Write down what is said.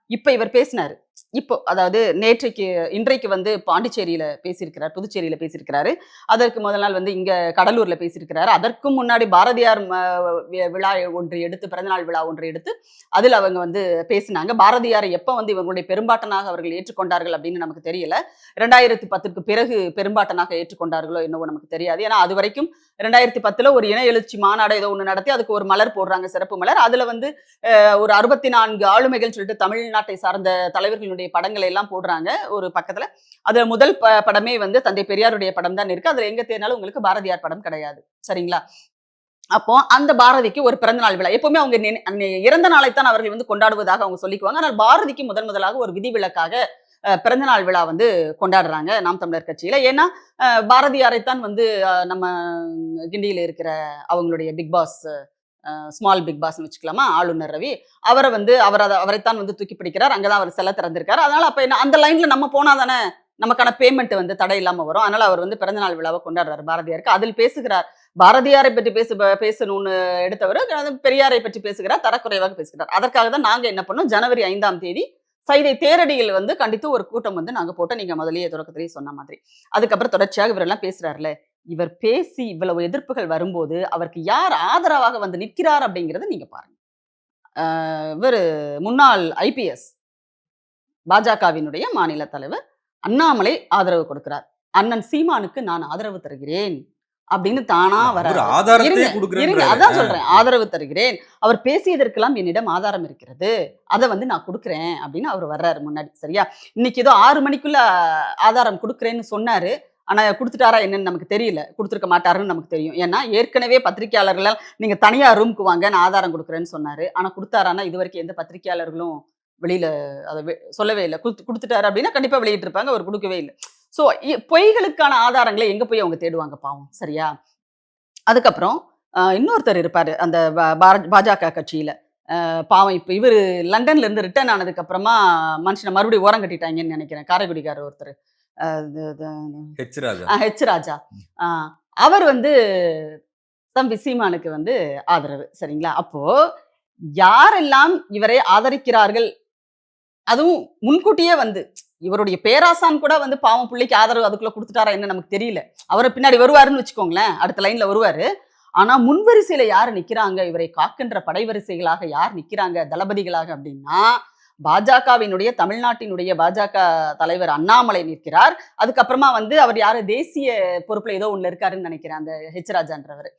இப்ப இவர் பேசினாரு. இப்போ அதாவது இன்றைக்கு வந்து பாண்டிச்சேரியில பேசியிருக்கிறார், புதுச்சேரியில பேசியிருக்கிறாரு. அதற்கு முதல் நாள் வந்து இங்க கடலூர்ல பேசியிருக்கிறாரு. அதற்கும் முன்னாடி பாரதியார் விழா ஒன்று எடுத்து பிறந்தநாள் விழா ஒன்று எடுத்து, அதில அவங்க வந்து பேசினாங்க. பாரதியாரை எப்ப வந்து இவங்களுடைய பெரும்பாட்டனாக அவர்கள் ஏற்றுக்கொண்டார்கள் அப்படின்னு நமக்கு தெரியல. 2010க்கு பிறகு பெரும்பாட்டனாக ஏற்றுக்கொண்டார்களோ என்னவோ நமக்கு தெரியாது. ஏன்னா அதுவரைக்கும் 2010ல ஒரு இன எழுச்சி மாநாடு ஏதோ ஒண்ணு நடத்தி அதுக்கு ஒரு மலர் போடுறாங்க, சிறப்பு மலர். அதுல வந்து ஒரு 64 ஆளுமைகள் சொல்லிட்டு தமிழ்நாட்டை சார்ந்த தலைவர்களுடைய படங்களை எல்லாம் போடுறாங்க ஒரு பக்கத்துல. அதுல முதல் படமே வந்து தந்தை பெரியாருடைய படம் தான் இருக்கு. அதுல எங்க தேடினாலும் உங்களுக்கு பாரதியார் படம் கிடையாது. சரிங்களா? அப்போ அந்த பாரதிக்கு ஒரு பிறந்தநாள் விழா. எப்பவுமே அவங்க இறந்த நாளைத்தான் அவர்கள் வந்து கொண்டாடுவதாக அவங்க சொல்லிக்குவாங்க. ஆனால் பாரதிக்கு முதலாக ஒரு விதிவிலக்காக பிறந்தநாள் விழா வந்து கொண்டாடுறாங்க நாம் தமிழர் கட்சியில. ஏன்னா பாரதியாரைத்தான் வந்து நம்ம கிண்டியில இருக்கிற அவங்களுடைய பிக் பாஸ் ஸ்மால் பிக் பாஸ்ன்னு வச்சுக்கலாமா? ஆளுநர் ரவி. அவரைத்தான் வந்து தூக்கி பிடிக்கிறார். அங்க தான் அவர் சிலை திறந்திருக்காரு. அதனால அப்ப என்ன அந்த லைன்ல நம்ம போனா தானே நமக்கான பேமெண்ட் வந்து தடை இல்லாம வரும். அதனால அவர் வந்து பிறந்தநாள் விழாவ கொண்டாடுறாரு பாரதியாருக்கு. அதில் பேசுகிறார். பாரதியாரை பற்றி பேசணும்னு எடுத்தவரு பெரியாரை பற்றி பேசுகிறார். தரக்குறைவாக பேசுகிறார். அதற்காக தான் நாங்க என்ன பண்ணோம், ஜனவரி 5ஆம் தேதி சைதை தேரடியில் வந்து கண்டித்து ஒரு கூட்டம் வந்து நாங்க போட்டோம். நீங்க முதல்லயே தொடக்கத்திலேயே சொன்ன மாதிரி. அதுக்கப்புறம் தொடர்ச்சியாக இவரெல்லாம் பேசுறார்ல. இவர் பேசி இவ்வளவு எதிர்ப்புகள் வரும்போது, அவருக்கு யார் ஆதரவாக வந்து நிற்கிறார் அப்படிங்கிறத நீங்க பாருங்க. இவரு முன்னாள் ஐபிஎஸ் பாஜகவினுடைய மாநில தலைவர் அண்ணாமலை ஆதரவு கொடுக்கிறார். அண்ணன் சீமானுக்கு நான் ஆதரவு தருகிறேன் அப்படின்னு தானா அவரு வராரு. ஆதாரத்தையே இருங்க, குடுக்குறேன்றாரு. அதான் சொல்றேன். ஆதரவு தருகிறேன். அவர் பேசியதற்கெல்லாம் என்னிடம் ஆதாரம் இருக்கிறது. அத வந்து நான் குடுக்குறேன் அப்படின்னு அவர் வர்றாரு முன்னாடி. சரியா? இன்னைக்கு ஏதோ 6 மணிக்குள்ள ஆதாரம் குடுக்குறேன்னு சொன்னாரு. ஆனா குடுத்துட்டாரா என்னன்னு நமக்கு தெரியல. குடுத்துருக்க மாட்டாருன்னு நமக்கு தெரியும். ஏன்னா ஏற்கனவே பத்திரிக்கையாளர்கள் நீங்க தனியா ரூம்க்கு வாங்க நான் ஆதாரம் குடுக்குறேன்னு சொன்னாரு. ஆனா குடுத்தாரான்னா இதுவரைக்கும் எந்த பத்திரிக்கையாளர்களும் வெளியில அத சொல்லவே இல்ல. குடுத்துட்டாரு அப்படின்னா கண்டிப்பா வெளியிட்டிருப்பாங்க. அவர் குடுக்கவே இல்ல. சோ பொய்களுக்கான ஆதாரங்கள எங்க போய் அவங்க தேடுவாங்க பாவம். சரியா? அதுக்கப்புறம் இன்னொருத்தர் இருப்பாரு. அந்த பாஜக கட்சியில. பாவம் இப்ப இவரு லண்டன்ல இருந்து ரிட்டர்ன் ஆனதுக்கு அப்புறமா மனுஷன மறுபடியும் ஓரம் கட்டிட்டாங்கன்னு நெனைக்கிறேன். காரைக்குடிக்காரர் ஒருத்தரு. ஹெச் ராஜா. ஹெச் ராஜா. அ அவர் வந்து தம்பி சீமானுக்கு வந்து ஆதரவு. சரிங்களா? அப்போ யாரெல்லாம் இவரை ஆதரிக்கிறார்கள், அதுவும் முன்கூட்டியே வந்து இவருடைய பேராசான் கூட வந்து பாவம் புள்ளைக்கு ஆதரவு அதுக்குள்ள குடுத்துட்டாரா என்ன நமக்கு தெரியல. அவரு பின்னாடி வருவாருன்னு வச்சுக்கோங்களேன். அடுத்த லைன்ல வருவாரு. ஆனா முன்வரிசையில யாரு நிக்கிறாங்க, இவரை காக்கின்ற படைவரிசைகளாக யார் நிக்கிறாங்க, தளபதிகளாக அப்படின்னா, பாஜகவினுடைய தமிழ்நாட்டினுடைய பாஜக தலைவர் அண்ணாமலை நிற்கிறார். அதுக்கப்புறமா வந்து அவர் யாரு தேசிய பொறுப்புல ஏதோ ஒண்ணுல இருக்காருன்னு நெனைக்கிறேன். அந்த ஹெச் ராஜான்றவரு.